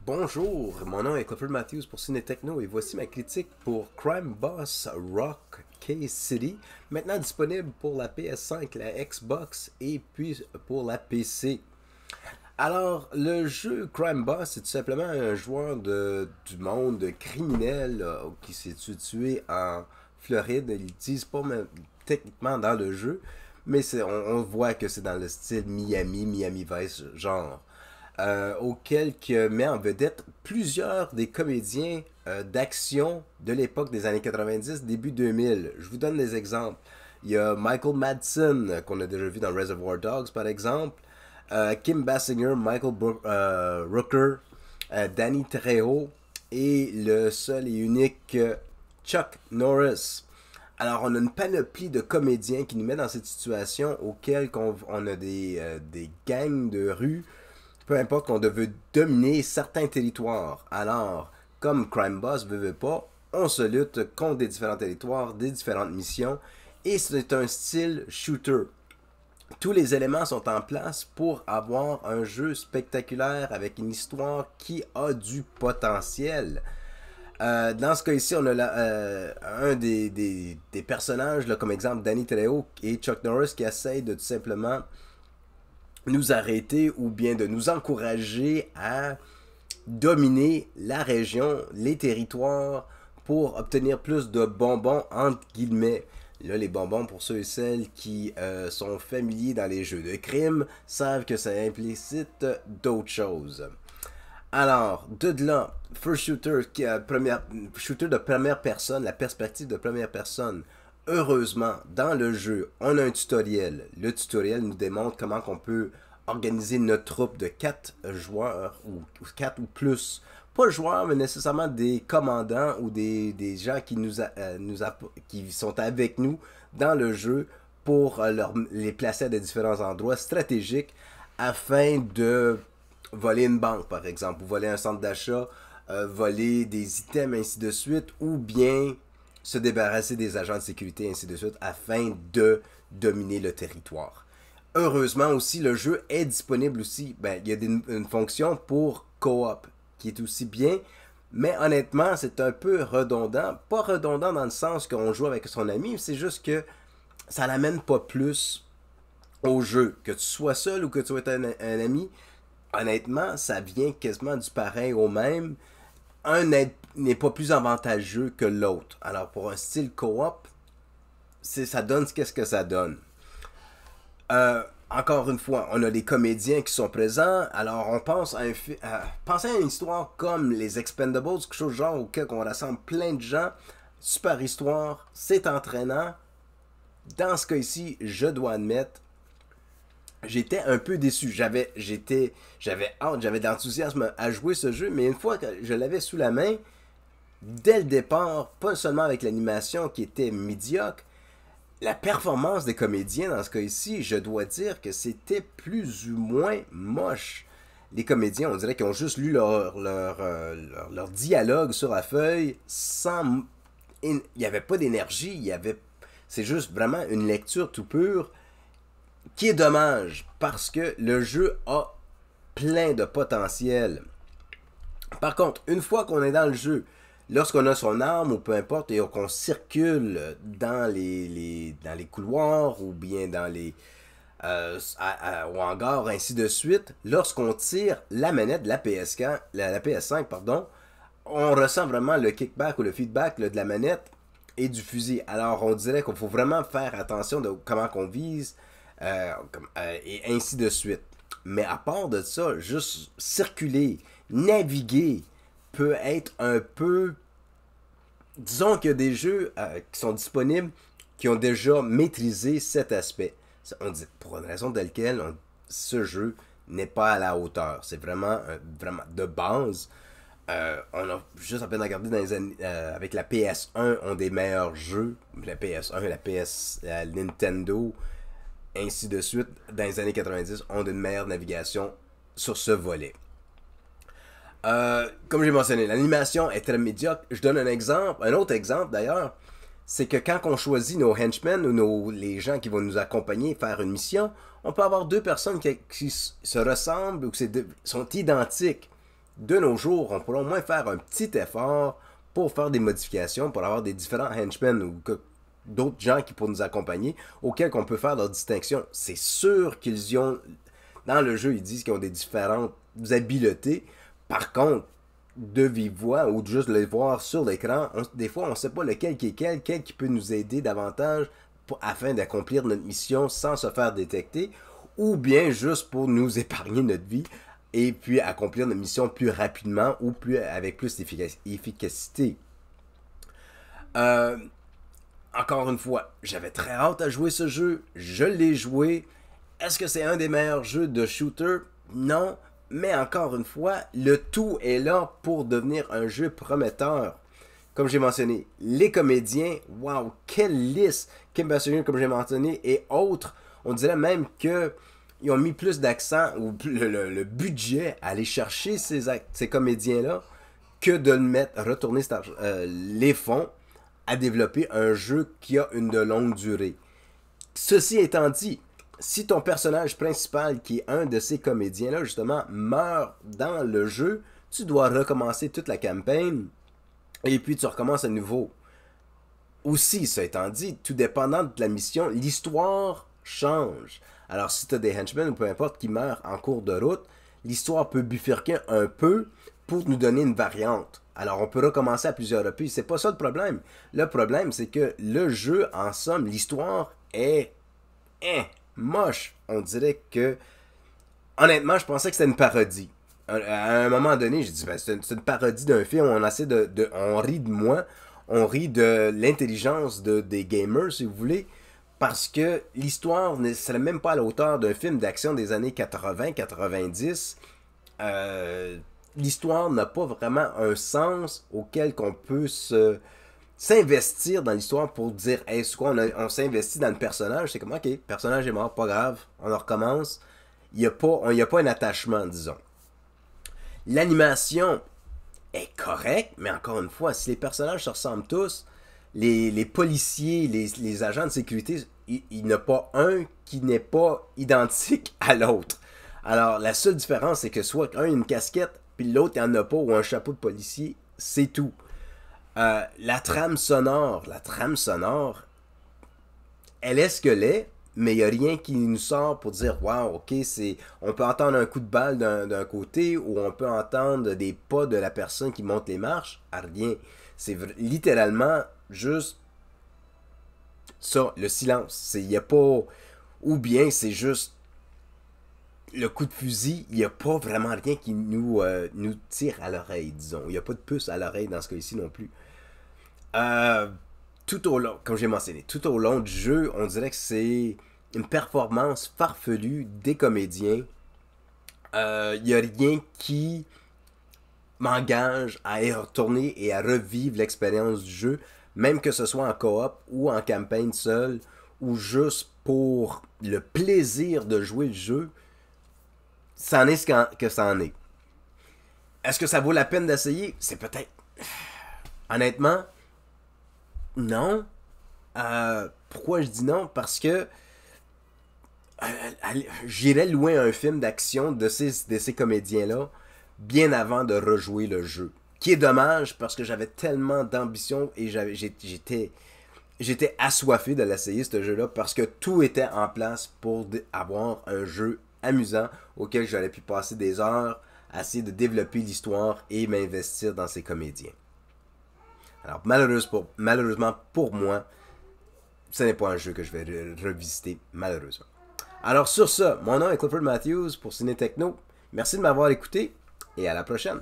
Bonjour, mon nom est Clifford Matthews pour Ciné Techno et voici ma critique pour Crime Boss Rock K-City, maintenant disponible pour la PS5, la Xbox et puis pour la PC. Alors, le jeu Crime Boss, c'est tout simplement un joueur du monde criminel qui s'est situé en Floride. Ils disent pas même, techniquement dans le jeu, mais on voit que c'est dans le style Miami Vice genre. Auquel que met en vedette plusieurs des comédiens d'action de l'époque des années 90, début 2000. Je vous donne des exemples. Il y a Michael Madsen, qu'on a déjà vu dans Reservoir Dogs, par exemple. Kim Basinger, Rooker, Danny Trejo et le seul et unique Chuck Norris. Alors, on a une panoplie de comédiens qui nous met dans cette situation auquel on a des gangs de rue, peu importe qu'on veut dominer certains territoires. Alors, comme Crime Boss veut pas, on se lutte contre des différents territoires, des différentes missions, et c'est un style shooter. Tous les éléments sont en place pour avoir un jeu spectaculaire avec une histoire qui a du potentiel. Dans ce cas-ci, on a un des personnages, là, comme exemple Danny Trejo et Chuck Norris, qui essayent de tout simplement nous arrêter ou bien de nous encourager à dominer la région, les territoires pour obtenir plus de bonbons entre guillemets. Là, les bonbons, pour ceux et celles qui sont familiers dans les jeux de crime, savent que ça implicite d'autres choses. Alors, de là, first shooter, shooter de première personne, la perspective de première personne. Heureusement, dans le jeu, on a un tutoriel. Le tutoriel nous démontre comment on peut organiser notre troupe de 4 joueurs, ou 4 ou plus. Pas joueurs, mais nécessairement des commandants ou des gens qui, qui sont avec nous dans le jeu pour les placer à des différents endroits stratégiques afin de voler une banque, par exemple, ou voler un centre d'achat, voler des items, ainsi de suite, ou bien se débarrasser des agents de sécurité, ainsi de suite, afin de dominer le territoire. Heureusement aussi, le jeu est disponible aussi. Il y a une fonction pour co-op, qui est aussi bien, mais honnêtement, c'est un peu redondant. Pas redondant dans le sens qu'on joue avec son ami, c'est juste que ça n'amène pas plus au jeu. Que tu sois seul ou que tu sois un ami, honnêtement, ça vient quasiment du pareil au même. Un n'est pas plus avantageux que l'autre. Alors, pour un style co-op, ça donne qu'est-ce que ça donne. Encore une fois, on a les comédiens qui sont présents. Alors, on pense pensez à une histoire comme les Expendables, quelque chose genre auquel on rassemble plein de gens. Super histoire, c'est entraînant. Dans ce cas-ci, je dois admettre, j'étais un peu déçu. J'avais hâte, j'avais de l'enthousiasme à jouer ce jeu, mais une fois que je l'avais sous la main, dès le départ, pas seulement avec l'animation qui était médiocre, la performance des comédiens dans ce cas-ci, je dois dire que c'était plus ou moins moche. Les comédiens, on dirait qu'ils ont juste lu leur dialogue sur la feuille sans... Il n'y avait pas d'énergie, c'est juste vraiment une lecture tout pure qui est dommage parce que le jeu a plein de potentiel. Par contre, une fois qu'on est dans le jeu, lorsqu'on a son arme ou peu importe et qu'on circule dans les couloirs ou bien dans les au hangar, ainsi de suite, lorsqu'on tire la manette de la PS5, pardon, on ressent vraiment le kickback ou le feedback de la manette et du fusil. Alors on dirait qu'il faut vraiment faire attention de comment qu'on vise et ainsi de suite. Mais à part de ça, juste circuler, naviguer peut être un peu... Disons qu'il y a des jeux qui sont disponibles qui ont déjà maîtrisé cet aspect. On dit, pour une raison de laquelle ce jeu n'est pas à la hauteur. C'est vraiment de base. On a juste à peine regardé dans les années, avec la PS1, ont des meilleurs jeux. La PS1, la Nintendo, ainsi de suite, dans les années 90, ont une meilleure navigation sur ce volet. Comme j'ai mentionné, l'animation est très médiocre. Je donne un autre exemple d'ailleurs, c'est que quand on choisit nos henchmen ou les gens qui vont nous accompagner faire une mission, on peut avoir deux personnes qui se ressemblent ou qui sont identiques. de nos jours, on pourrait au moins faire un petit effort pour faire des modifications, pour avoir des différents henchmen ou d'autres gens qui pourraient nous accompagner, auxquels on peut faire leur distinction. C'est sûr qu'ils y ont, dans le jeu, ils disent qu'ils ont des différentes habiletés. Par contre, de vive voix ou de juste les voir sur l'écran, des fois, on ne sait pas lequel qui est quel qui peut nous aider davantage afin d'accomplir notre mission sans se faire détecter, ou bien juste pour nous épargner notre vie et puis accomplir notre mission plus rapidement ou avec plus d'efficacité. Encore une fois, j'avais très hâte à jouer ce jeu, je l'ai joué. Est-ce que c'est un des meilleurs jeux de shooter? Non, mais encore une fois, le tout est là pour devenir un jeu prometteur. Comme j'ai mentionné, les comédiens, wow, quelle liste! Kim Basinger, comme j'ai mentionné, et autres, on dirait même que ils ont mis plus d'accent ou le budget à aller chercher ces comédiens-là que de le mettre, retourner les fonds à développer un jeu qui a une de longue durée. Ceci étant dit, si ton personnage principal, qui est un de ces comédiens-là, justement, meurt dans le jeu, tu dois recommencer toute la campagne et puis tu recommences à nouveau. Aussi, ça étant dit, tout dépendant de la mission, l'histoire change. Alors, si tu as des henchmen ou peu importe qui meurent en cours de route, l'histoire peut bifurquer un peu pour nous donner une variante. Alors, on peut recommencer à plusieurs reprises. C'est pas ça le problème. Le problème, c'est que le jeu, en somme, l'histoire est moche. On dirait que... Honnêtement, je pensais que c'était une parodie. À un moment donné, j'ai dit, ben, c'est une parodie d'un film. On essaie on rit de moi. On rit de l'intelligence des gamers, si vous voulez. Parce que l'histoire ne serait même pas à la hauteur d'un film d'action des années 80-90. L'histoire n'a pas vraiment un sens auquel qu'on peut s'investir dans l'histoire pour dire hey, c'est quoi, on s'investit dans le personnage. C'est comme ok, le personnage est mort, pas grave, on en recommence. Il n'y a pas un attachement, disons. L'animation est correcte, mais encore une fois, si les personnages se ressemblent tous, les policiers, les agents de sécurité, il n'y en a pas un qui n'est pas identique à l'autre. Alors, la seule différence, c'est que soit un a une casquette, puis l'autre, il n'y en a pas, ou un chapeau de policier, c'est tout. La trame sonore, elle est ce qu'elle est, mais il n'y a rien qui nous sort pour dire wow, ok, on peut entendre un coup de balle d'un côté ou on peut entendre des pas de la personne qui monte les marches. Rien. C'est littéralement juste ça, le silence. Il n'y a pas. Ou bien c'est juste le coup de fusil, il n'y a pas vraiment rien qui nous tire à l'oreille, disons. Il n'y a pas de puce à l'oreille dans ce cas-ci non plus. Tout au long, comme j'ai mentionné, tout au long du jeu, on dirait que c'est une performance farfelue des comédiens. Il n'y a rien qui m'engage à y retourner et à revivre l'expérience du jeu, même que ce soit en coop ou en campagne seule, ou juste pour le plaisir de jouer le jeu. Ça en est ce que ça en est. Est-ce que ça vaut la peine d'essayer? C'est peut-être... Honnêtement, non. Pourquoi je dis non? Parce que j'irais louer un film d'action de ces comédiens-là bien avant de rejouer le jeu. Qui est dommage parce que j'avais tellement d'ambition et j'étais assoiffé de l'essayer, ce jeu-là, parce que tout était en place pour avoir un jeu amusant auquel j'aurais pu passer des heures à essayer de développer l'histoire et m'investir dans ces comédiens. Alors, malheureusement pour moi, ce n'est pas un jeu que je vais revisiter, malheureusement. Alors, sur ça, mon nom est Clifford Matthews pour Ciné Techno. Merci de m'avoir écouté et à la prochaine.